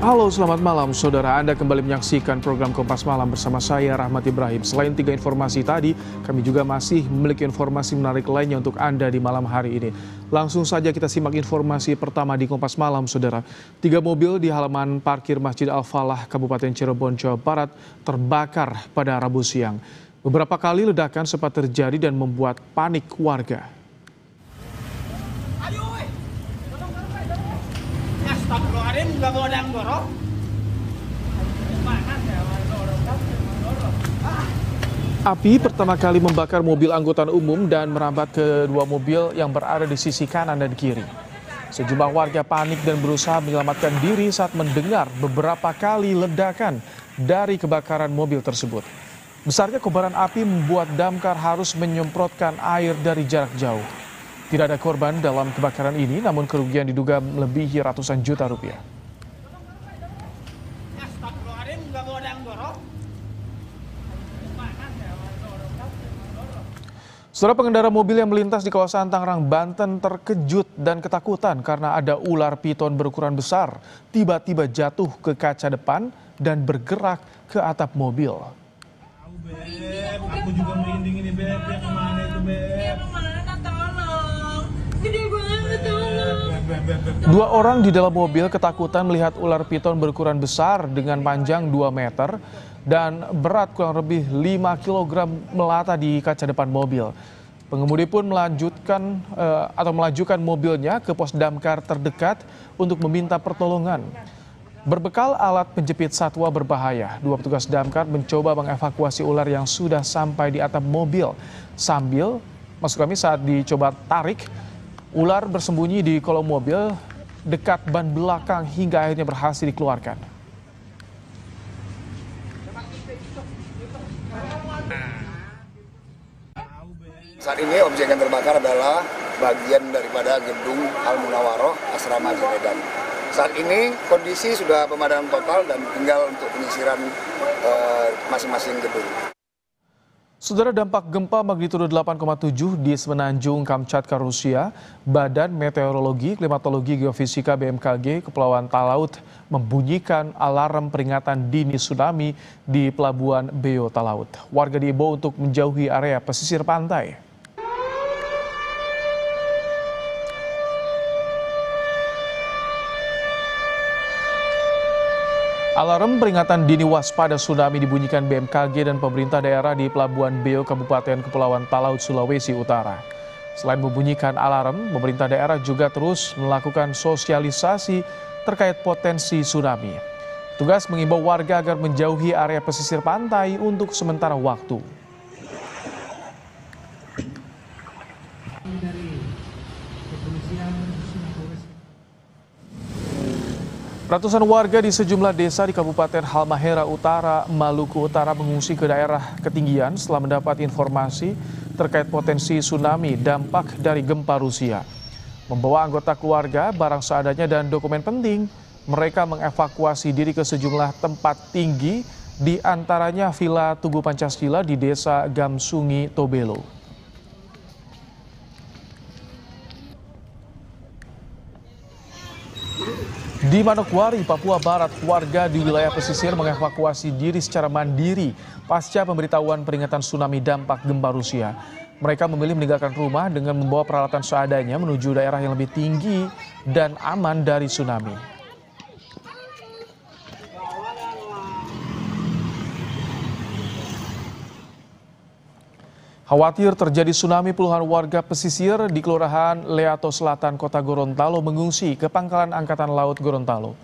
Halo, selamat malam saudara. Anda kembali menyaksikan program Kompas Malam bersama saya Rahmat Ibrahim. Selain 3 informasi tadi, kami juga masih memiliki informasi menarik lainnya untuk Anda di malam hari ini. Langsung saja kita simak informasi pertama di Kompas Malam saudara. 3 mobil di halaman parkir Masjid Al-Falah, Kabupaten Cirebon, Jawa Barat terbakar pada Rabu siang. Beberapa kali ledakan sempat terjadi dan membuat panik warga. Api pertama kali membakar mobil angkutan umum dan merambat ke 2 mobil yang berada di sisi kanan dan kiri. Sejumlah warga panik dan berusaha menyelamatkan diri saat mendengar beberapa kali ledakan dari kebakaran mobil tersebut. Besarnya kobaran api membuat damkar harus menyemprotkan air dari jarak jauh. Tidak ada korban dalam kebakaran ini, namun kerugian diduga melebihi ratusan juta rupiah. Saudara, pengendara mobil yang melintas di kawasan Tangerang, Banten terkejut dan ketakutan karena ada ular piton berukuran besar tiba-tiba jatuh ke kaca depan dan bergerak ke atap mobil. Beb, aku juga merinding ini Beb, ya kemana itu Beb? Gede banget, tolong. 2 orang di dalam mobil ketakutan melihat ular piton berukuran besar dengan panjang 2 meter dan berat kurang lebih 5 kg melata di kaca depan mobil. Pengemudi pun melajukan mobilnya ke pos damkar terdekat untuk meminta pertolongan. Berbekal alat penjepit satwa berbahaya, 2 petugas damkar mencoba mengevakuasi ular yang sudah sampai di atap mobil. Saat dicoba tarik, ular bersembunyi di kolong mobil dekat ban belakang hingga akhirnya berhasil dikeluarkan. Saat ini objek yang terbakar adalah bagian daripada gedung Al-Munawaroh Asrama Haji Medan. Saat ini kondisi sudah pemadaman total dan tinggal untuk penyisiran masing-masing gedung. Saudara, dampak gempa magnitudo 8,7 di Semenanjung, Kamchatka, Rusia, Badan Meteorologi, Klimatologi, Geofisika BMKG Kepulauan Talaut membunyikan alarm peringatan dini tsunami di Pelabuhan Beo Talaut. Warga diimbau untuk menjauhi area pesisir pantai. Alarm peringatan dini waspada tsunami dibunyikan BMKG dan pemerintah daerah di Pelabuhan Beo, Kabupaten Kepulauan Talaut, Sulawesi Utara. Selain membunyikan alarm, pemerintah daerah juga terus melakukan sosialisasi terkait potensi tsunami. Tugas mengimbau warga agar menjauhi area pesisir pantai untuk sementara waktu. Ratusan warga di sejumlah desa di Kabupaten Halmahera Utara, Maluku Utara mengungsi ke daerah ketinggian setelah mendapat informasi terkait potensi tsunami dampak dari gempa Rusia. Membawa anggota keluarga, barang seadanya dan dokumen penting, mereka mengevakuasi diri ke sejumlah tempat tinggi, di antaranya Villa Tugu Pancasila di Desa Gamsungi, Tobelo. Di Manokwari, Papua Barat, warga di wilayah pesisir mengevakuasi diri secara mandiri pasca pemberitahuan peringatan tsunami dampak gempa Rusia. Mereka memilih meninggalkan rumah dengan membawa peralatan seadanya menuju daerah yang lebih tinggi dan aman dari tsunami. Khawatir terjadi tsunami, puluhan warga pesisir di Kelurahan Leato Selatan, Kota Gorontalo mengungsi ke Pangkalan Angkatan Laut Gorontalo.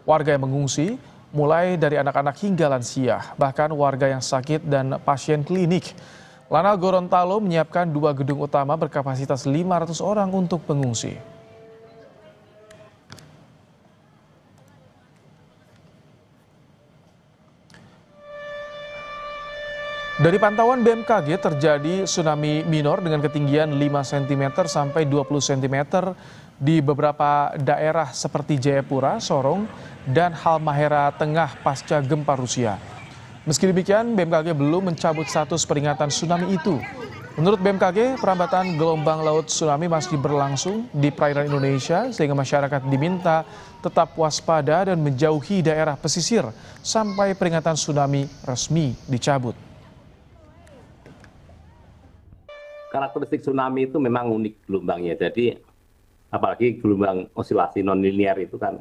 Warga yang mengungsi mulai dari anak-anak hingga lansia, bahkan warga yang sakit dan pasien klinik. Lanal Gorontalo menyiapkan 2 gedung utama berkapasitas 500 orang untuk pengungsi. Dari pantauan BMKG terjadi tsunami minor dengan ketinggian 5 cm sampai 20 cm di beberapa daerah seperti Jayapura, Sorong, dan Halmahera Tengah pasca gempa Rusia. Meski demikian, BMKG belum mencabut status peringatan tsunami itu. Menurut BMKG, perambatan gelombang laut tsunami masih berlangsung di perairan Indonesia sehingga masyarakat diminta tetap waspada dan menjauhi daerah pesisir sampai peringatan tsunami resmi dicabut. Karakteristik tsunami itu memang unik gelombangnya. Jadi apalagi gelombang osilasi non-linear itu kan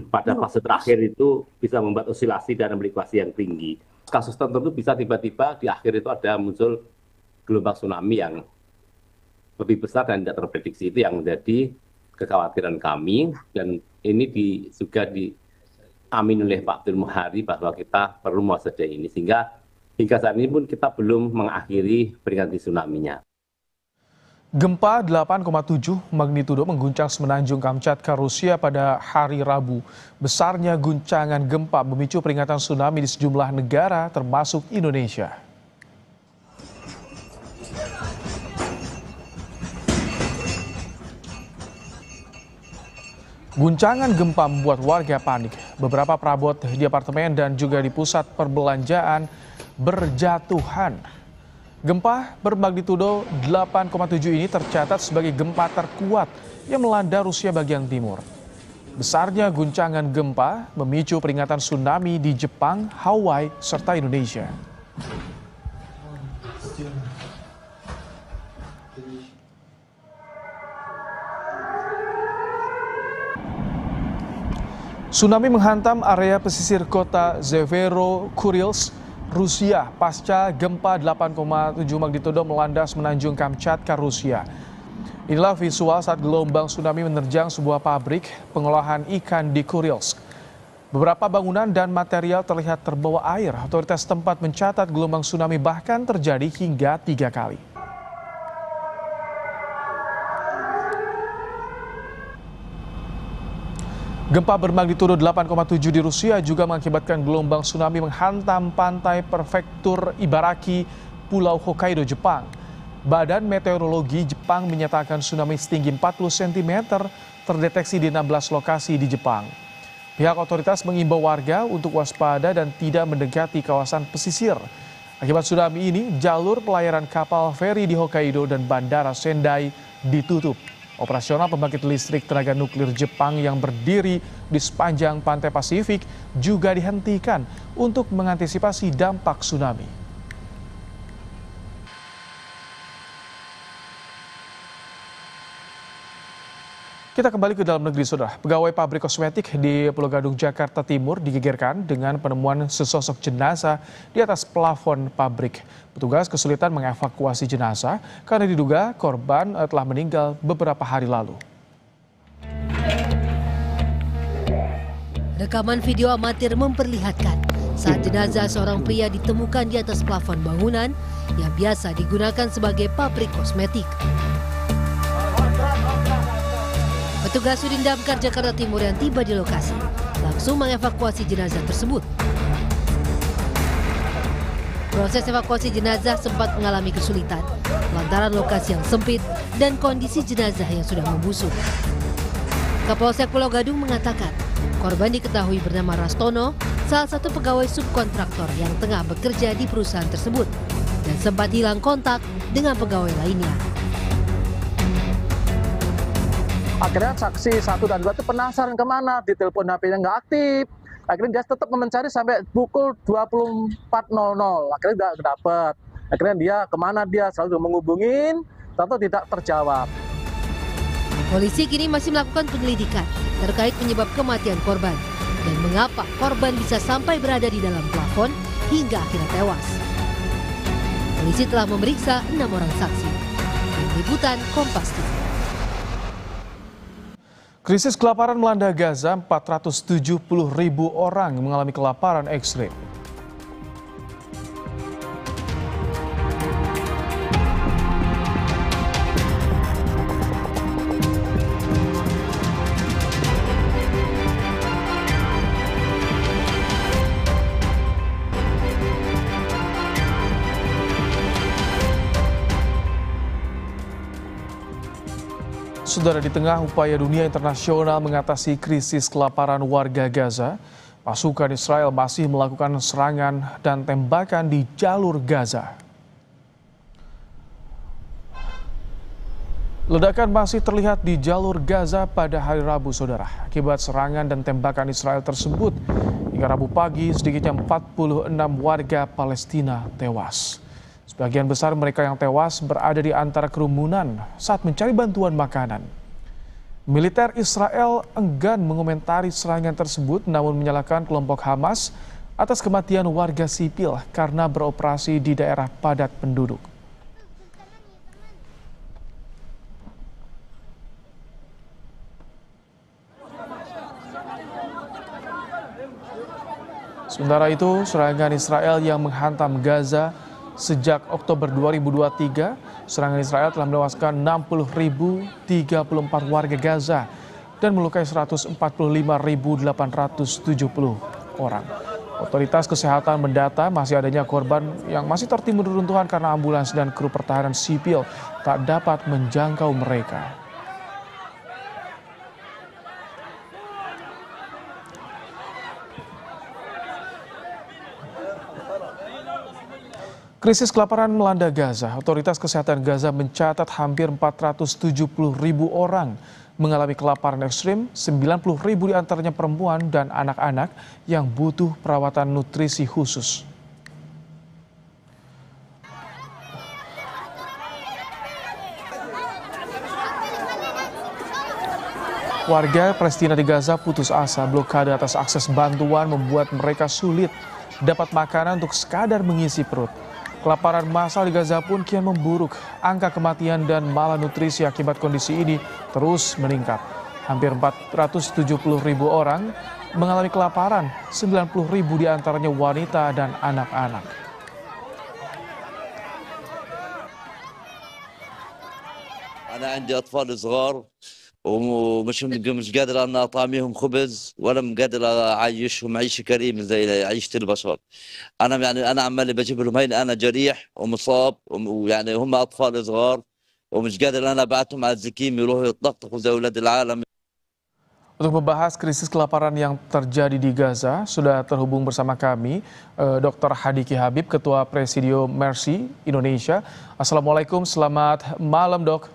pada fase terakhir itu bisa membuat osilasi dan memiliki yang tinggi. Kasus tertentu bisa tiba-tiba di akhir itu ada muncul gelombang tsunami yang lebih besar dan tidak terprediksi. Itu yang menjadi kekhawatiran kami, dan ini juga diamin oleh Pak Abdul Muhari bahwa kita perlu mewaspadai ini, sehingga hingga saat ini pun kita belum mengakhiri peringatan tsunami-nya. Gempa 8,7 magnitudo mengguncang semenanjung Kamchatka, Rusia pada hari Rabu. Besarnya guncangan gempa memicu peringatan tsunami di sejumlah negara termasuk Indonesia. Guncangan gempa membuat warga panik. Beberapa perabot di apartemen dan juga di pusat perbelanjaan berjatuhan. Gempa bermagnitudo 8,7 ini tercatat sebagai gempa terkuat yang melanda Rusia bagian timur. Besarnya guncangan gempa memicu peringatan tsunami di Jepang, Hawaii, serta Indonesia. Tsunami menghantam area pesisir kota Severokurilsk, Rusia pasca gempa 8,7 magnitudo melanda semenanjung Kamchatka, Rusia. Inilah visual saat gelombang tsunami menerjang sebuah pabrik pengolahan ikan di Kurilsk. Beberapa bangunan dan material terlihat terbawa air. Otoritas tempat mencatat gelombang tsunami bahkan terjadi hingga 3 kali. Gempa bermagnitudo 8,7 di Rusia juga mengakibatkan gelombang tsunami menghantam pantai prefektur Ibaraki, Pulau Hokkaido, Jepang. Badan Meteorologi Jepang menyatakan tsunami setinggi 40 cm terdeteksi di 16 lokasi di Jepang. Pihak otoritas mengimbau warga untuk waspada dan tidak mendekati kawasan pesisir. Akibat tsunami ini, jalur pelayaran kapal feri di Hokkaido dan Bandara Sendai ditutup. Operasional pembangkit listrik tenaga nuklir Jepang yang berdiri di sepanjang pantai Pasifik juga dihentikan untuk mengantisipasi dampak tsunami. Kita kembali ke dalam negeri, saudara. Pegawai pabrik kosmetik di Pulau Gadung, Jakarta Timur digegerkan dengan penemuan sesosok jenazah di atas plafon pabrik. Petugas kesulitan mengevakuasi jenazah karena diduga korban telah meninggal beberapa hari lalu. Rekaman video amatir memperlihatkan saat jenazah seorang pria ditemukan di atas plafon bangunan yang biasa digunakan sebagai pabrik kosmetik. Petugas Sudin Damkar Jakarta Timur yang tiba di lokasi langsung mengevakuasi jenazah tersebut. Proses evakuasi jenazah sempat mengalami kesulitan lantaran lokasi yang sempit dan kondisi jenazah yang sudah membusuk. Kapolsek Pulau Gadung mengatakan korban diketahui bernama Rastono, salah satu pegawai subkontraktor yang tengah bekerja di perusahaan tersebut dan sempat hilang kontak dengan pegawai lainnya. Akhirnya saksi 1 dan 2 itu penasaran kemana, ditelepon HP-nya nggak aktif. Akhirnya dia tetap mencari sampai pukul 24.00. Akhirnya nggak dapat. Akhirnya dia kemana dia selalu menghubungin, tentu tidak terjawab. Polisi kini masih melakukan penyelidikan terkait penyebab kematian korban dan mengapa korban bisa sampai berada di dalam plafon hingga akhirnya tewas. Polisi telah memeriksa 6 orang saksi. Tim Liputan Kompas TV. Krisis kelaparan melanda Gaza, 470.000 orang mengalami kelaparan ekstrim. Saudara, di tengah upaya dunia internasional mengatasi krisis kelaparan warga Gaza, pasukan Israel masih melakukan serangan dan tembakan di jalur Gaza. Ledakan masih terlihat di jalur Gaza pada hari Rabu, saudara. Akibat serangan dan tembakan Israel tersebut, hingga Rabu pagi sedikitnya 46 warga Palestina tewas. Sebagian besar mereka yang tewas berada di antara kerumunan saat mencari bantuan makanan. Militer Israel enggan mengomentari serangan tersebut, namun menyalahkan kelompok Hamas atas kematian warga sipil karena beroperasi di daerah padat penduduk. Sementara itu, serangan Israel yang menghantam Gaza sejak Oktober 2023, serangan Israel telah menewaskan 60.034 warga Gaza dan melukai 145.870 orang. Otoritas kesehatan mendata masih adanya korban yang masih tertimbun reruntuhan karena ambulans dan kru pertahanan sipil tak dapat menjangkau mereka. Krisis kelaparan melanda Gaza. Otoritas Kesehatan Gaza mencatat hampir 470.000 orang mengalami kelaparan ekstrim, 90.000 diantaranya perempuan dan anak-anak yang butuh perawatan nutrisi khusus. Warga Palestina di Gaza putus asa. Blokade atas akses bantuan membuat mereka sulit dapat makanan untuk sekadar mengisi perut. Kelaparan massal di Gaza pun kian memburuk. Angka kematian dan malnutrisi akibat kondisi ini terus meningkat. Hampir 470.000 orang mengalami kelaparan, 90.000 diantaranya wanita dan anak-anak. أنا عندي أطفال صغار مش قادر أنا أطعميهم خبز ولا قادر أعيشهم عيشة كريمة زي عيشة البشر. أنا عمالي بجيب لهم هين أنا جريح ومصاب ويعني هم أطفال صغار ومش قادر أنا أبعتهم على الزكيم يروحوا يتلقطوا زي أولاد العالم. Untuk membahas krisis kelaparan yang terjadi di Gaza, sudah terhubung bersama kami Dr. Hadiki Habib, Ketua Presidio Mercy Indonesia. Assalamualaikum, selamat malam dok.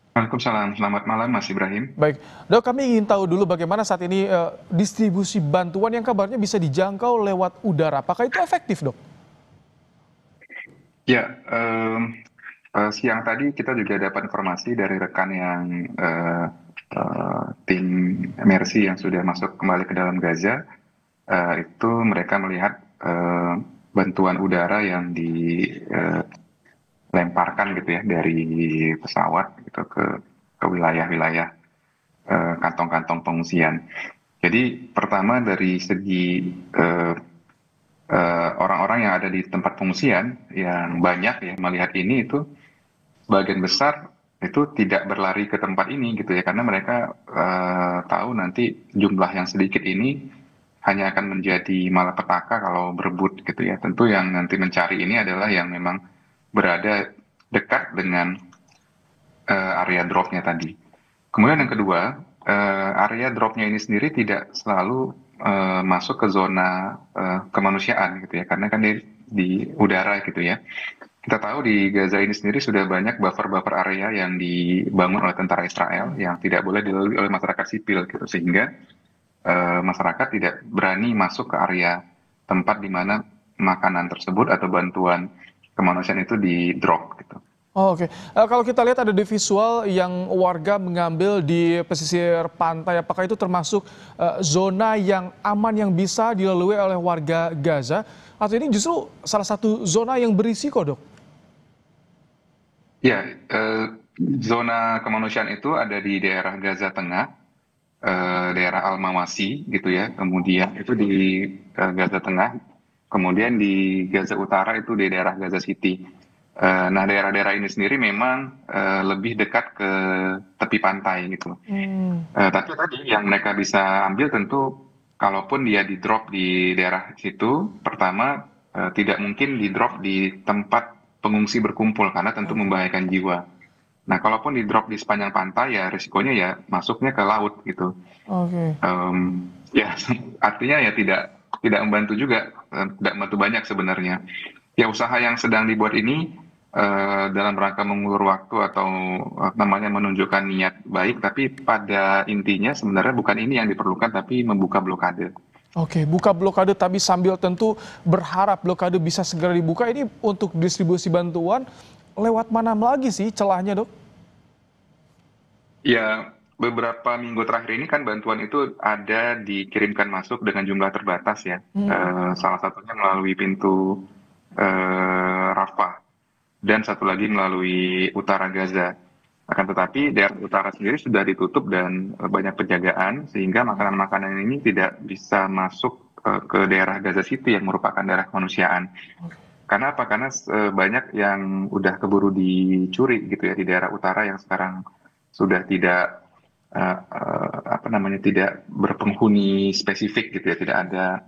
Waalaikumsalam, selamat malam Mas Ibrahim. Baik, dok, kami ingin tahu dulu bagaimana saat ini distribusi bantuan yang kabarnya bisa dijangkau lewat udara. Apakah itu efektif, dok? Ya, siang tadi kita juga dapat informasi dari rekan yang tim Mercy yang sudah masuk kembali ke dalam Gaza. Itu mereka melihat bantuan udara yang lemparkan gitu ya dari pesawat gitu ke wilayah-wilayah kantong-kantong pengungsian. Jadi pertama dari segi orang-orang yang ada di tempat pengungsian yang banyak ya melihat ini itu sebagian besar itu tidak berlari ke tempat ini gitu ya karena mereka tahu nanti jumlah yang sedikit ini hanya akan menjadi malapetaka kalau berebut gitu ya. Tentu yang nanti mencari ini adalah yang memang berada dekat dengan area dropnya tadi. Kemudian yang kedua, area dropnya ini sendiri tidak selalu masuk ke zona kemanusiaan gitu ya, karena kan di udara gitu ya. Kita tahu di Gaza ini sendiri sudah banyak buffer-buffer area yang dibangun oleh tentara Israel yang tidak boleh dilalui oleh masyarakat sipil gitu, sehingga masyarakat tidak berani masuk ke area tempat di mana makanan tersebut atau bantuan kemanusiaan itu di drop gitu. Oh, oke. Kalau kita lihat ada di visual yang warga mengambil di pesisir pantai, apakah itu termasuk zona yang aman yang bisa dilalui oleh warga Gaza? Atau ini justru salah satu zona yang berisiko, dok? Ya, zona kemanusiaan itu ada di daerah Gaza Tengah, daerah Al-Mawasi gitu ya. Kemudian itu di Gaza Tengah. Kemudian di Gaza Utara itu di daerah Gaza City. Nah daerah-daerah ini sendiri memang lebih dekat ke tepi pantai gitu. Tapi tadi yang mereka bisa ambil tentu kalaupun dia di drop di daerah situ, pertama tidak mungkin di drop di tempat pengungsi berkumpul karena tentu membahayakan jiwa. Nah kalaupun di drop di sepanjang pantai ya risikonya ya masuknya ke laut gitu. Ya artinya ya tidak membantu juga, tidak membantu banyak sebenarnya. Ya usaha yang sedang dibuat ini dalam rangka mengulur waktu atau namanya menunjukkan niat baik, tapi pada intinya sebenarnya bukan ini yang diperlukan, tapi membuka blokade. Oke, buka blokade tapi sambil tentu berharap blokade bisa segera dibuka. Ini untuk distribusi bantuan lewat mana lagi sih celahnya, Dok? Ya, beberapa minggu terakhir ini kan bantuan itu ada dikirimkan masuk dengan jumlah terbatas ya. Salah satunya melalui pintu Rafah dan satu lagi melalui utara Gaza. Akan tetapi daerah utara sendiri sudah ditutup dan banyak penjagaan sehingga makanan-makanan ini tidak bisa masuk ke daerah Gaza City yang merupakan daerah kemanusiaan. Karena apa? Karena banyak yang udah keburu dicuri gitu ya di daerah utara yang sekarang sudah tidak tidak berpenghuni spesifik gitu ya, tidak ada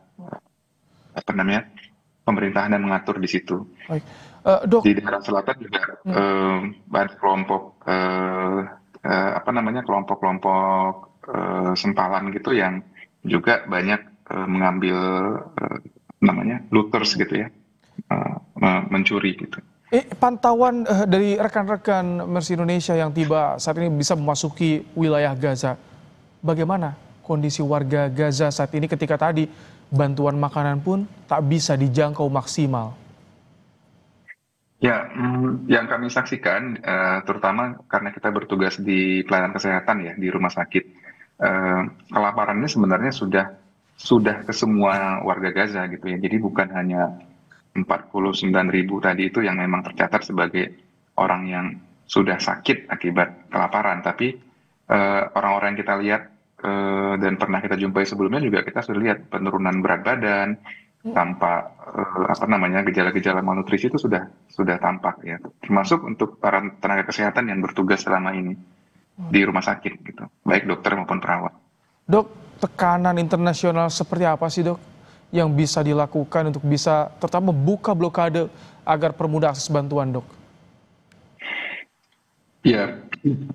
pemerintahan yang mengatur di situ. Baik. Dok. Di daerah selatan juga banyak kelompok-kelompok sempalan gitu yang juga banyak mengambil looters gitu ya, mencuri gitu. Pantauan dari rekan-rekan Mercy Indonesia yang tiba saat ini bisa memasuki wilayah Gaza, bagaimana kondisi warga Gaza saat ini ketika tadi bantuan makanan pun tak bisa dijangkau maksimal? Ya, yang kami saksikan, terutama karena kita bertugas di pelayanan kesehatan ya, di rumah sakit, kelaparan ini sebenarnya sudah ke semua warga Gaza gitu ya. Jadi bukan hanya 49.000 tadi itu yang memang tercatat sebagai orang yang sudah sakit akibat kelaparan, tapi orang-orang yang kita lihat dan pernah kita jumpai sebelumnya juga kita sudah lihat penurunan berat badan, tanpa gejala-gejala malnutrisi itu sudah tampak ya, termasuk untuk para tenaga kesehatan yang bertugas selama ini di rumah sakit gitu, baik dokter maupun perawat. Dok, tekanan internasional seperti apa sih, Dok, yang bisa dilakukan untuk bisa terutama membuka blokade agar permudah akses bantuan, Dok? Ya,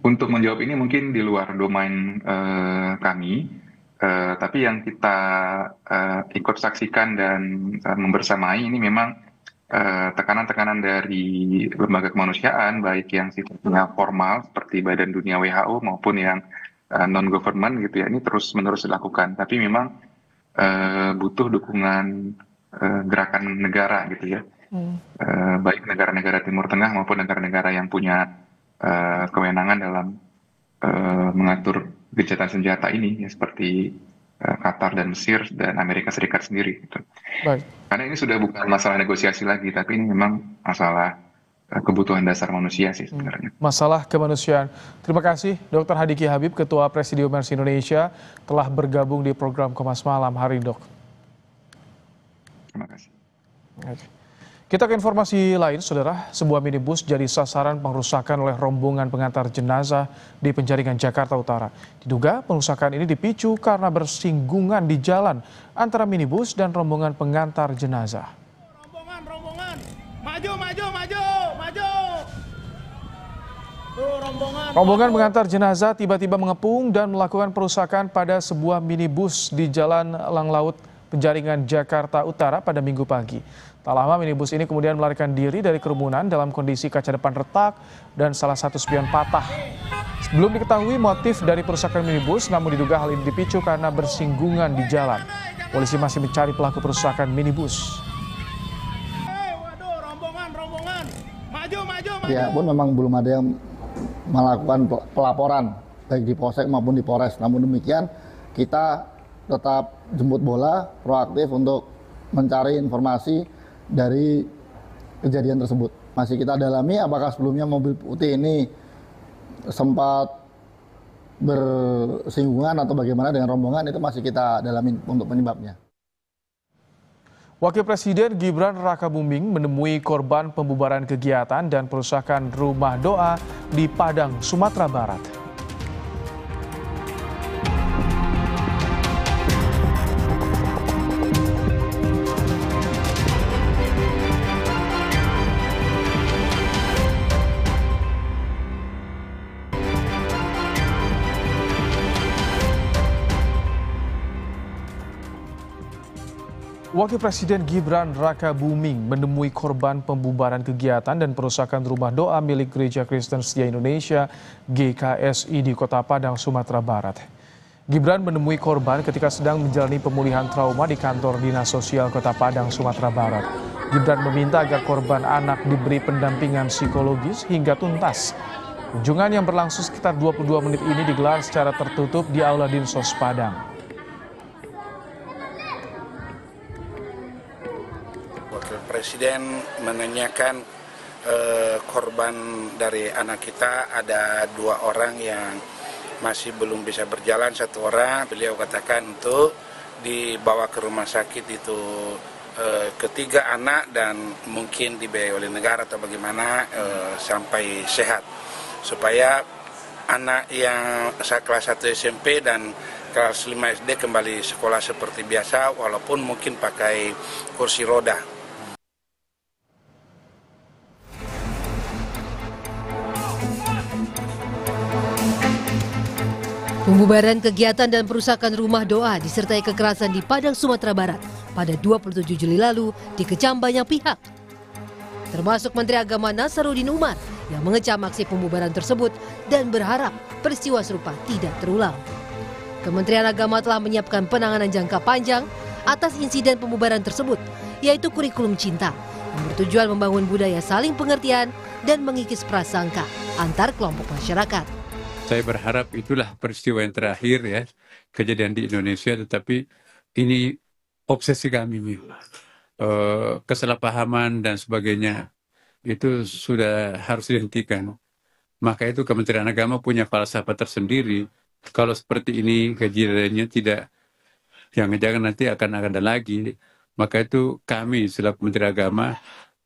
untuk menjawab ini mungkin di luar domain kami. Tapi yang kita ikut saksikan dan membersamai ini memang tekanan-tekanan dari lembaga kemanusiaan, baik yang sifatnya formal seperti Badan Dunia WHO maupun yang non-government gitu ya, ini terus-menerus dilakukan. Tapi memang butuh dukungan gerakan negara gitu ya, baik negara-negara Timur Tengah maupun negara-negara yang punya kewenangan dalam mengatur gencatan senjata ini ya, seperti Qatar dan Mesir dan Amerika Serikat sendiri gitu. Baik. Karena ini sudah bukan masalah negosiasi lagi, tapi ini memang masalah kebutuhan dasar manusia sih sebenarnya. Masalah kemanusiaan. Terima kasih Dr. Hadiki Habib, Ketua Presidium Mercy Indonesia, telah bergabung di program Kompas Malam hari ini, Dok. Terima kasih. Kita ke informasi lain, Saudara. Sebuah minibus jadi sasaran pengerusakan oleh rombongan pengantar jenazah di Penjaringan, Jakarta Utara. Diduga pengerusakan ini dipicu karena bersinggungan di jalan antara minibus dan rombongan pengantar jenazah. Rombongan, maju. Rombongan pengantar jenazah tiba-tiba mengepung dan melakukan perusakan pada sebuah minibus di Jalan Lang Laut, Penjaringan, Jakarta Utara pada Minggu pagi. Tak lama minibus ini kemudian melarikan diri dari kerumunan dalam kondisi kaca depan retak dan salah satu spion patah. Belum diketahui motif dari perusakan minibus, namun diduga hal ini dipicu karena bersinggungan di jalan. Polisi masih mencari pelaku perusakan minibus. Rombongan, maju. Ya pun memang belum ada yang melakukan pelaporan baik di Polsek maupun di Polres. Namun demikian kita tetap jemput bola, proaktif untuk mencari informasi dari kejadian tersebut. Masih kita dalami apakah sebelumnya mobil putih ini sempat bersinggungan atau bagaimana dengan rombongan, itu masih kita dalami untuk penyebabnya. Wakil Presiden Gibran Rakabuming menemui korban pembubaran kegiatan dan perusakan rumah doa di Padang, Sumatera Barat. Wakil Presiden Gibran Rakabuming menemui korban pembubaran kegiatan dan perusakan rumah doa milik Gereja Kristen Setia Indonesia GKSI di Kota Padang, Sumatera Barat. Gibran menemui korban ketika sedang menjalani pemulihan trauma di kantor Dinas Sosial Kota Padang, Sumatera Barat. Gibran meminta agar korban anak diberi pendampingan psikologis hingga tuntas. Kunjungan yang berlangsung sekitar 22 menit ini digelar secara tertutup di Aula Dinsos Padang. Wakil Presiden menanyakan korban dari anak kita, ada 2 orang yang masih belum bisa berjalan, 1 orang beliau katakan untuk dibawa ke rumah sakit itu ketiga anak dan mungkin dibiayai oleh negara atau bagaimana sampai sehat supaya anak yang kelas 1 SMP dan kelas 5 SD kembali sekolah seperti biasa walaupun mungkin pakai kursi roda. Pembubaran kegiatan dan perusakan rumah doa disertai kekerasan di Padang, Sumatera Barat pada 27 Juli lalu dikecam banyak pihak. Termasuk Menteri Agama Nasaruddin Umar yang mengecam aksi pembubaran tersebut dan berharap peristiwa serupa tidak terulang. Kementerian Agama telah menyiapkan penanganan jangka panjang atas insiden pembubaran tersebut, yaitu kurikulum cinta yang bertujuan membangun budaya saling pengertian dan mengikis prasangka antar kelompok masyarakat. Saya berharap itulah peristiwa yang terakhir ya, kejadian di Indonesia, tetapi ini obsesi kami, kesalahpahaman dan sebagainya, itu sudah harus dihentikan. Maka itu Kementerian Agama punya falsafah tersendiri, kalau seperti ini kejadiannya tidak, jangan-jangan nanti akan ada lagi, maka itu kami selaku Kementerian Agama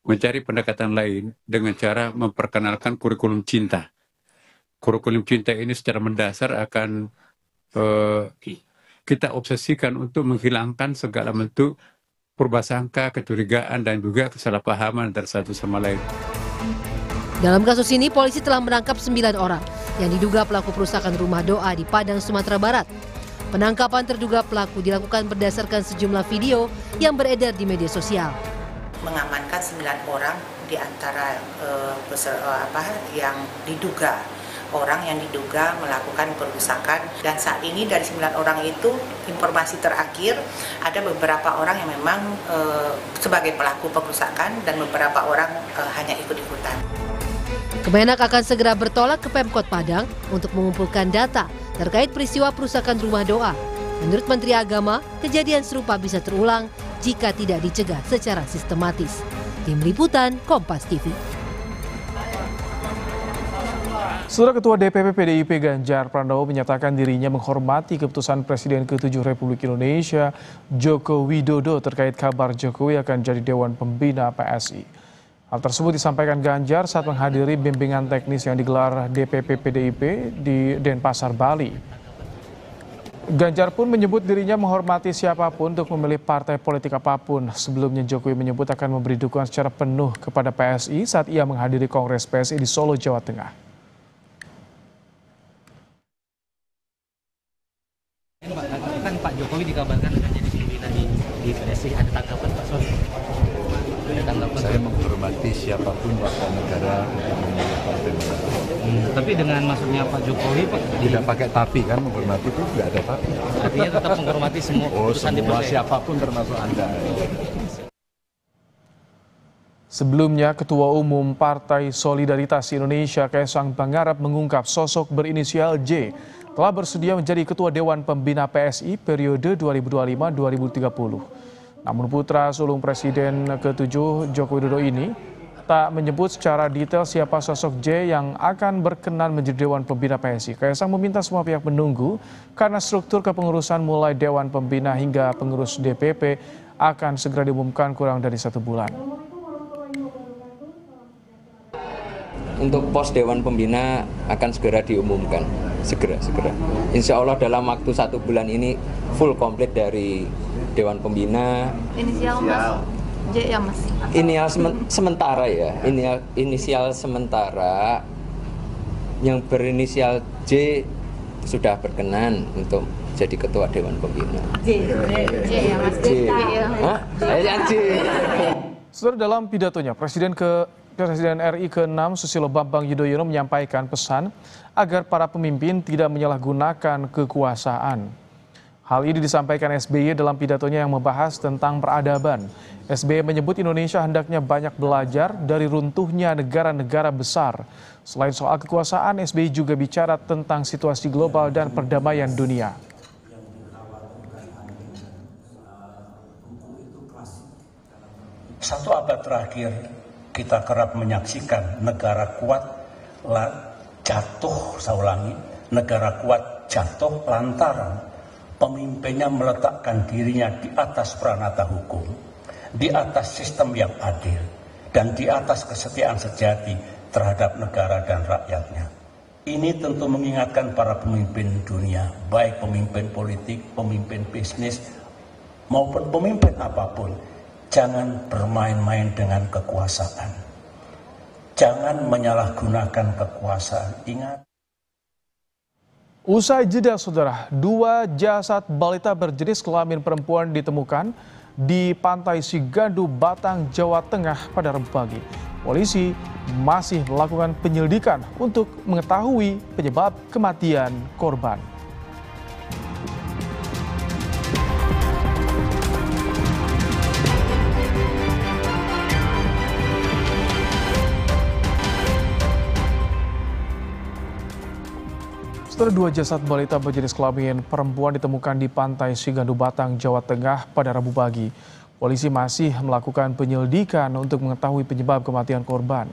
mencari pendekatan lain dengan cara memperkenalkan kurikulum cinta. Kurikulum cinta ini secara mendasar akan kita obsesikan untuk menghilangkan segala bentuk prasangka, kecurigaan, dan juga kesalahpahaman antara satu sama lain. Dalam kasus ini, polisi telah menangkap 9 orang yang diduga pelaku perusakan rumah doa di Padang, Sumatera Barat. Penangkapan terduga pelaku dilakukan berdasarkan sejumlah video yang beredar di media sosial. Mengamankan 9 orang di antara yang diduga melakukan perusakan, dan saat ini dari 9 orang itu informasi terakhir ada beberapa orang yang memang sebagai pelaku perusakan dan beberapa orang hanya ikut-ikutan. Kemenak akan segera bertolak ke Pemkot Padang untuk mengumpulkan data terkait peristiwa perusakan rumah doa. Menurut Menteri Agama, kejadian serupa bisa terulang jika tidak dicegah secara sistematis. Tim Liputan Kompas TV. Saudara Ketua DPP PDIP Ganjar Pranowo menyatakan dirinya menghormati keputusan Presiden ke-7 Republik Indonesia Joko Widodo terkait kabar Jokowi akan jadi Dewan Pembina PSI. Hal tersebut disampaikan Ganjar saat menghadiri bimbingan teknis yang digelar DPP PDIP di Denpasar, Bali. Ganjar pun menyebut dirinya menghormati siapapun untuk memilih partai politik apapun. Sebelumnya Jokowi menyebut akan memberi dukungan secara penuh kepada PSI saat ia menghadiri Kongres PSI di Solo, Jawa Tengah. Kan Pak Jokowi dikabarkan akan jadi pembina di PSI, ada tanggapan Pak Soal? Ada tanggapan? Saya menghormati siapapun warga negara untuk memilih partai manapun. Tapi dengan masuknya Pak Jokowi, Pak, tidak pakai tapi kan, menghormati itu tidak ada tapi. Artinya tetap menghormati semua keputusan di semua siapapun termasuk Anda. Sebelumnya, Ketua Umum Partai Solidaritas Indonesia Kaisang Pangarep mengungkap sosok berinisial J telah bersedia menjadi Ketua Dewan Pembina PSI periode 2025-2030. Namun putra sulung Presiden ke-7 Joko Widodo ini tak menyebut secara detail siapa sosok J yang akan berkenan menjadi Dewan Pembina PSI. Kaisang meminta semua pihak menunggu karena struktur kepengurusan mulai Dewan Pembina hingga pengurus DPP akan segera diumumkan kurang dari 1 bulan. Untuk pos Dewan Pembina akan segera diumumkan, segera. Insya Allah dalam waktu 1 bulan ini full komplit dari Dewan Pembina. Inisial Mas J ya Mas? Sementara ya, inisial sementara yang berinisial J sudah berkenan untuk jadi ketua Dewan Pembina. Ya Mas. Saudara, dalam pidatonya, Presiden RI ke-6 Susilo Bambang Yudhoyono menyampaikan pesan agar para pemimpin tidak menyalahgunakan kekuasaan. Hal ini disampaikan SBY dalam pidatonya yang membahas tentang peradaban. SBY menyebut Indonesia hendaknya banyak belajar dari runtuhnya negara-negara besar. Selain soal kekuasaan, SBY juga bicara tentang situasi global dan perdamaian dunia. Satu abad terakhir kita kerap menyaksikan negara kuat jatuh, saya ulangi, negara kuat jatuh lantaran pemimpinnya meletakkan dirinya di atas pranata hukum, di atas sistem yang adil, dan di atas kesetiaan sejati terhadap negara dan rakyatnya. Ini tentu mengingatkan para pemimpin dunia, baik pemimpin politik, pemimpin bisnis, maupun pemimpin apapun. Jangan bermain-main dengan kekuasaan. Jangan menyalahgunakan kekuasaan. Ingat. Usai jeda, saudara, 2 jasad balita berjenis kelamin perempuan ditemukan di Pantai Sigandu, Batang, Jawa Tengah pada Rabu pagi. Polisi masih melakukan penyelidikan untuk mengetahui penyebab kematian korban. Setelah 2 jasad balita berjenis kelamin perempuan ditemukan di Pantai Sigandu, Batang, Jawa Tengah pada Rabu pagi. Polisi masih melakukan penyelidikan untuk mengetahui penyebab kematian korban.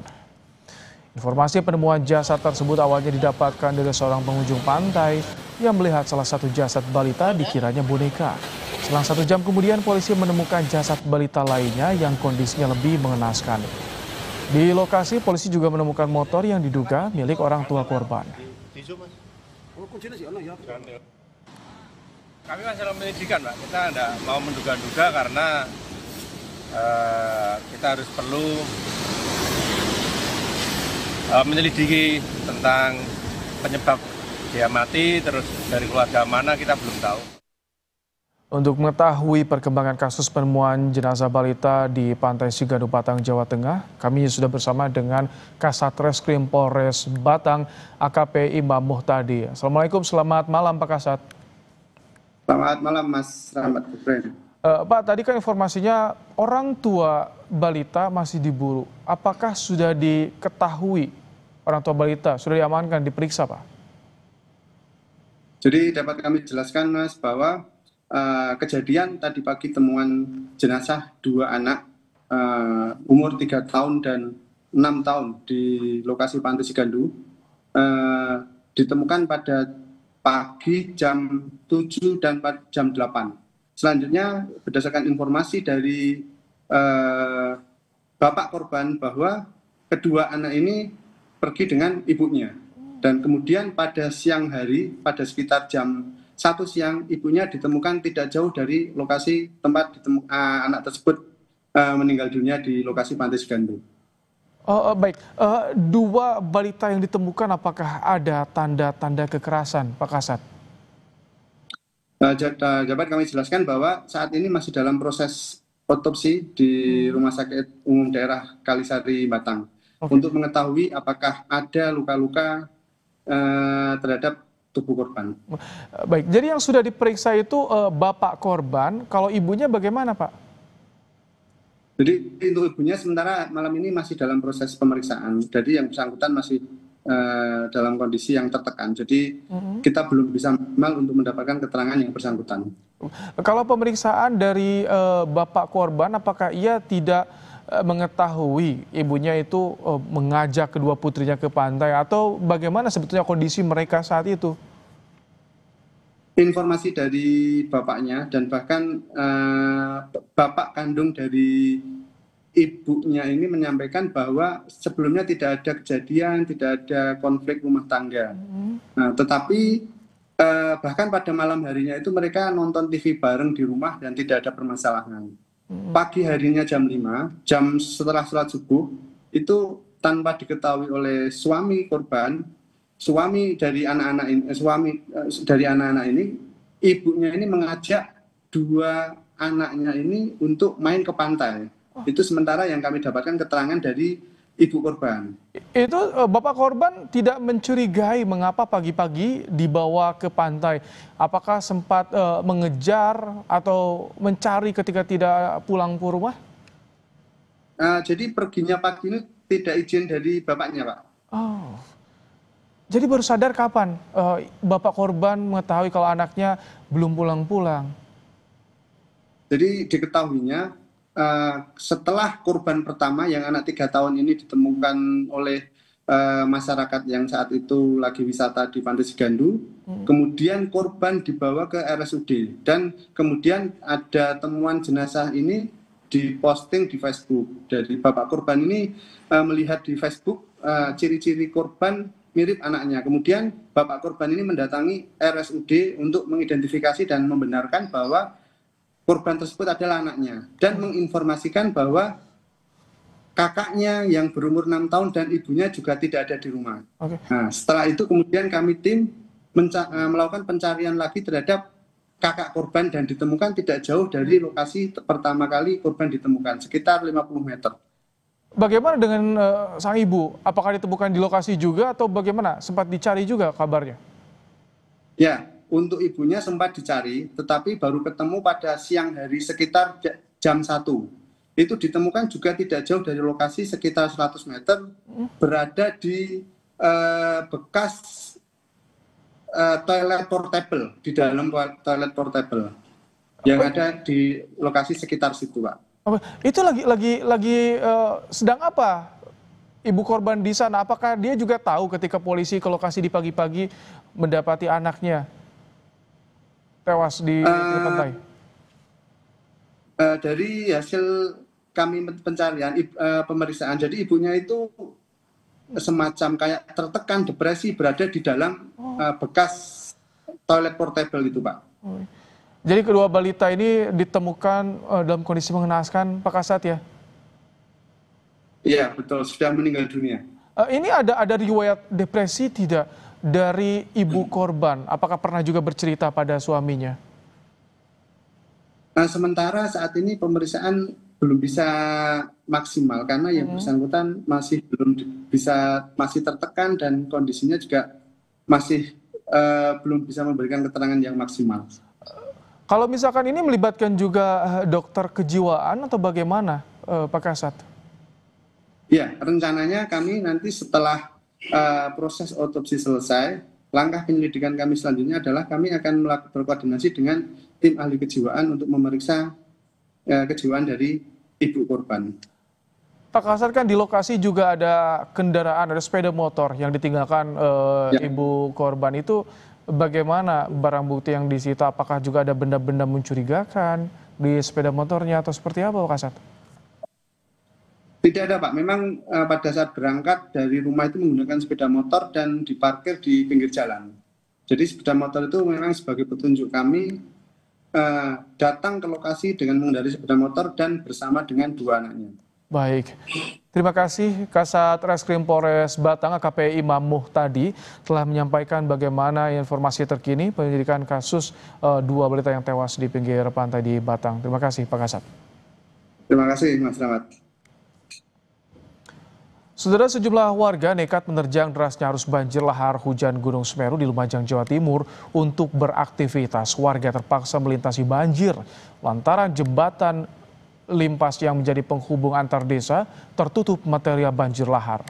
Informasi penemuan jasad tersebut awalnya didapatkan dari seorang pengunjung pantai yang melihat salah satu jasad balita dikiranya boneka. Selang 1 jam kemudian polisi menemukan jasad balita lainnya yang kondisinya lebih mengenaskan. Di lokasi polisi juga menemukan motor yang diduga milik orang tua korban. Kami masih dalam penyelidikan, Pak. Kita tidak mau menduga-duga karena kita harus perlu menyelidiki tentang penyebab dia mati, terus dari keluarga mana kita belum tahu. Untuk mengetahui perkembangan kasus penemuan jenazah balita di Pantai Sigandu, Batang, Jawa Tengah, kami sudah bersama dengan Kasat Reskrim Polres Batang, AKP Imam Muhtadi. Assalamualaikum, selamat malam Pak Kasat. Selamat malam Mas Rahmat Kufren. Pak, tadi kan informasinya orang tua balita masih diburu. Apakah sudah diketahui orang tua balita, sudah diamankan, diperiksa Pak? Jadi dapat kami jelaskan Mas bahwa kejadian tadi pagi temuan jenazah 2 anak umur 3 tahun dan 6 tahun di lokasi Pantai Sigandu ditemukan pada pagi jam 7 dan jam 8. Selanjutnya berdasarkan informasi dari bapak korban bahwa kedua anak ini pergi dengan ibunya. Dan kemudian pada siang hari, pada sekitar jam 1 siang, ibunya ditemukan tidak jauh dari lokasi tempat anak tersebut meninggal dunia di lokasi Pantai Sigandu. Baik, 2 balita yang ditemukan apakah ada tanda-tanda kekerasan, Pak Kasat? Dapat kami jelaskan bahwa saat ini masih dalam proses otopsi di Rumah Sakit Umum Daerah Kalisari, Batang. Untuk mengetahui apakah ada luka-luka terhadap tubuh korban. Baik, jadi yang sudah diperiksa itu bapak korban, kalau ibunya bagaimana Pak? Jadi untuk ibunya sementara malam ini masih dalam proses pemeriksaan, jadi yang bersangkutan masih dalam kondisi yang tertekan, jadi kita belum bisa maksimal untuk mendapatkan keterangan yang bersangkutan. Kalau pemeriksaan dari bapak korban, apakah ia tidak mengetahui ibunya itu mengajak kedua putrinya ke pantai atau bagaimana sebetulnya kondisi mereka saat itu? Informasi dari bapaknya dan bahkan bapak kandung dari ibunya ini menyampaikan bahwa sebelumnya tidak ada kejadian, tidak ada konflik rumah tangga. Nah, tetapi bahkan pada malam harinya itu mereka nonton TV bareng di rumah dan tidak ada permasalahan. Pagi harinya jam 5, jam setelah sholat subuh, itu tanpa diketahui oleh suami korban, suami dari anak-anak ini, ibunya ini mengajak dua anaknya ini untuk main ke pantai. Itu sementara yang kami dapatkan keterangan dari ibu korban. Itu bapak korban tidak mencurigai mengapa pagi-pagi dibawa ke pantai. Apakah sempat mengejar atau mencari ketika tidak pulang ke rumah? Jadi perginya pagi ini tidak izin dari bapaknya, Pak. Oh. Jadi baru sadar kapan bapak korban mengetahui kalau anaknya belum pulang-pulang? Jadi diketahuinya setelah korban pertama yang anak 3 tahun ini ditemukan oleh masyarakat yang saat itu lagi wisata di Pantai Sigandu, kemudian korban dibawa ke RSUD dan kemudian ada temuan jenazah ini diposting di Facebook. Dari bapak korban ini melihat di Facebook ciri-ciri korban mirip anaknya. Kemudian bapak korban ini mendatangi RSUD untuk mengidentifikasi dan membenarkan bahwa korban tersebut adalah anaknya dan menginformasikan bahwa kakaknya yang berumur 6 tahun dan ibunya juga tidak ada di rumah. Nah, setelah itu kemudian kami tim melakukan pencarian lagi terhadap kakak korban dan ditemukan tidak jauh dari lokasi pertama kali korban ditemukan, sekitar 50 meter. Bagaimana dengan sang ibu? Apakah ditemukan di lokasi juga atau bagaimana? Sempat dicari juga kabarnya? Ya, untuk ibunya sempat dicari, tetapi baru ketemu pada siang hari sekitar jam 1. Itu ditemukan juga tidak jauh dari lokasi sekitar 100 meter, berada di bekas toilet portable, di dalam toilet portable yang ada di lokasi sekitar situ, Pak. Itu lagi sedang apa ibu korban di sana? Apakah dia juga tahu ketika polisi ke lokasi di pagi-pagi mendapati anaknya tewas di pantai? Dari hasil kami pencarian pemeriksaan, jadi ibunya itu semacam kayak tertekan, depresi, berada di dalam bekas toilet portable itu, Pak. Jadi kedua balita ini ditemukan dalam kondisi mengenaskan, Pak Kasat ya? Iya, betul, sudah meninggal dunia. Ini ada riwayat depresi tidak dari ibu korban? Apakah pernah juga bercerita pada suaminya? Nah, sementara saat ini pemeriksaan belum bisa maksimal karena yang bersangkutan masih masih tertekan dan kondisinya juga masih belum bisa memberikan keterangan yang maksimal. Kalau misalkan ini melibatkan juga dokter kejiwaan atau bagaimana, Pak Kasat? Ya, rencananya kami nanti setelah proses otopsi selesai, langkah penyelidikan kami selanjutnya adalah kami akan berkoordinasi dengan tim ahli kejiwaan untuk memeriksa kejiwaan dari ibu korban. Pak Kasat, kan di lokasi juga ada kendaraan, ada sepeda motor yang ditinggalkan ibu korban itu. Bagaimana barang bukti yang disita? Apakah juga ada benda-benda mencurigakan di sepeda motornya atau seperti apa, Pak Kasat? Tidak ada, Pak. Memang pada saat berangkat dari rumah itu menggunakan sepeda motor dan diparkir di pinggir jalan. Jadi sepeda motor itu memang sebagai petunjuk kami datang ke lokasi dengan mengendarai sepeda motor dan bersama dengan dua anaknya. Baik, terima kasih Kasat Reskrim Polres Batang AKP Imam Muhtadi telah menyampaikan bagaimana informasi terkini penyelidikan kasus dua balita yang tewas di pinggir pantai di Batang. Terima kasih Pak Kasat. Terima kasih Mas Rahmat. Saudara, sejumlah warga nekat menerjang derasnya arus banjir lahar hujan Gunung Semeru di Lumajang, Jawa Timur untuk beraktivitas. Warga terpaksa melintasi banjir lantaran jembatan limpas yang menjadi penghubung antar desa tertutup material banjir lahar.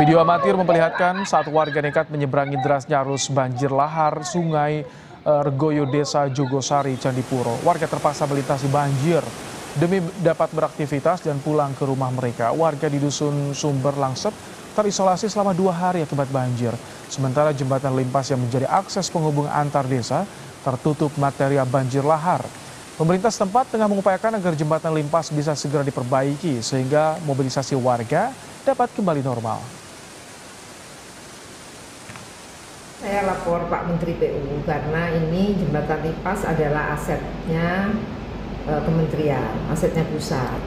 Video amatir memperlihatkan saat warga nekat menyeberangi derasnya arus banjir lahar Sungai Regoyo Desa Jogosari, Candipuro. Warga terpaksa melintasi banjir demi dapat beraktivitas dan pulang ke rumah mereka. Warga di Dusun Sumber Langsep terisolasi selama 2 hari akibat banjir. Sementara jembatan limpas yang menjadi akses penghubung antar desa tertutup material banjir lahar. Pemerintah setempat tengah mengupayakan agar jembatan limpas bisa segera diperbaiki sehingga mobilisasi warga dapat kembali normal. Saya lapor Pak Menteri PU karena ini jembatan limpas adalah asetnya kementerian, asetnya pusat.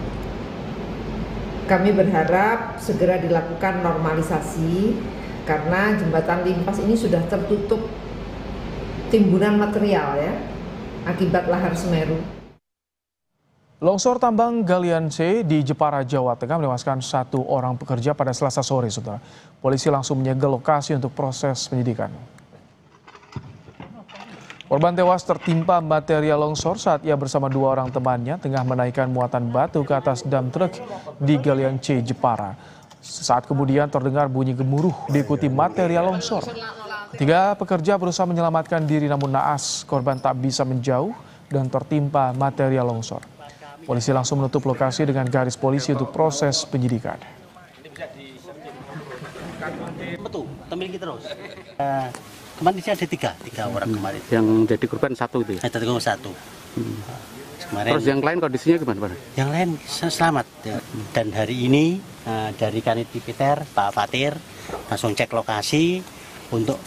Kami berharap segera dilakukan normalisasi karena jembatan Limpas ini sudah tertutup timbunan material ya akibat lahar Semeru. Longsor tambang galian C di Jepara, Jawa Tengah menewaskan 1 orang pekerja pada Selasa sore, saudara. Polisi langsung menyegel lokasi untuk proses penyidikan. Korban tewas tertimpa material longsor saat ia bersama 2 orang temannya tengah menaikkan muatan batu ke atas dam truk di galian C, Jepara. Saat kemudian terdengar bunyi gemuruh diikuti material longsor. Ketiga pekerja berusaha menyelamatkan diri namun naas, korban tak bisa menjauh dan tertimpa material longsor. Polisi langsung menutup lokasi dengan garis polisi untuk proses penyidikan. Betul, tembiliki terus. Kemarin di sini ada tiga orang kemarin. Yang jadi korban 1 itu ya? Ada korban 1. Kemarin, terus yang lain kondisinya gimana, Pak? Yang lain selamat. Dan hari ini dari Kanit Tipiter, Pak Fatir, langsung cek lokasi untuk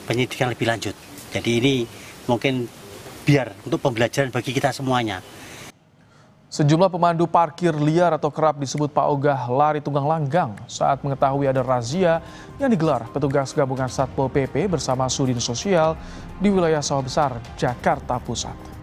penyidikan lebih lanjut. Jadi ini mungkin biar untuk pembelajaran bagi kita semuanya. Sejumlah pemandu parkir liar atau kerap disebut Pak Ogah lari tunggang langgang saat mengetahui ada razia yang digelar petugas gabungan Satpol PP bersama Sudin Sosial di wilayah Sawah Besar, Jakarta Pusat.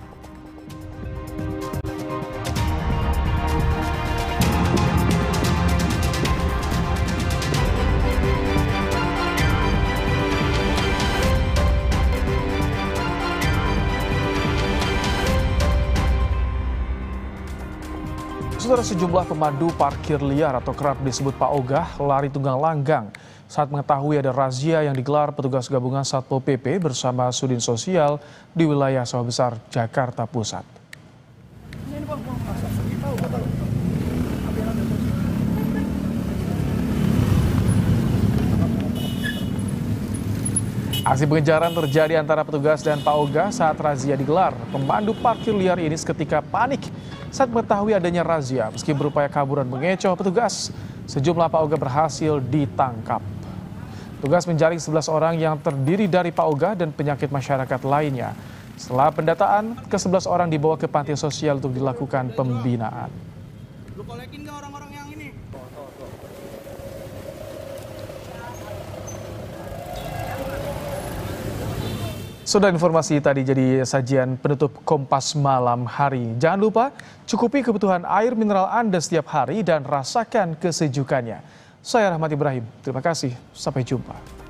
Saudara, sejumlah pemandu parkir liar atau kerap disebut Pak Ogah lari tunggang langgang saat mengetahui ada razia yang digelar petugas gabungan Satpol PP bersama Sudin Sosial di wilayah Sawah Besar, Jakarta Pusat. Aksi pengejaran terjadi antara petugas dan Pak Ogah saat razia digelar. Pemandu parkir liar ini seketika panik saat mengetahui adanya razia. Meski berupaya kabur dan mengecoh petugas, sejumlah Pak Ogah berhasil ditangkap. Petugas menjaring 11 orang yang terdiri dari Pak Ogah dan penyakit masyarakat lainnya. Setelah pendataan, ke-11 orang dibawa ke panti sosial untuk dilakukan pembinaan. Sudah informasi tadi jadi sajian penutup Kompas Malam hari. Jangan lupa cukupi kebutuhan air mineral Anda setiap hari dan rasakan kesejukannya. Saya Rahmat Ibrahim, terima kasih, sampai jumpa.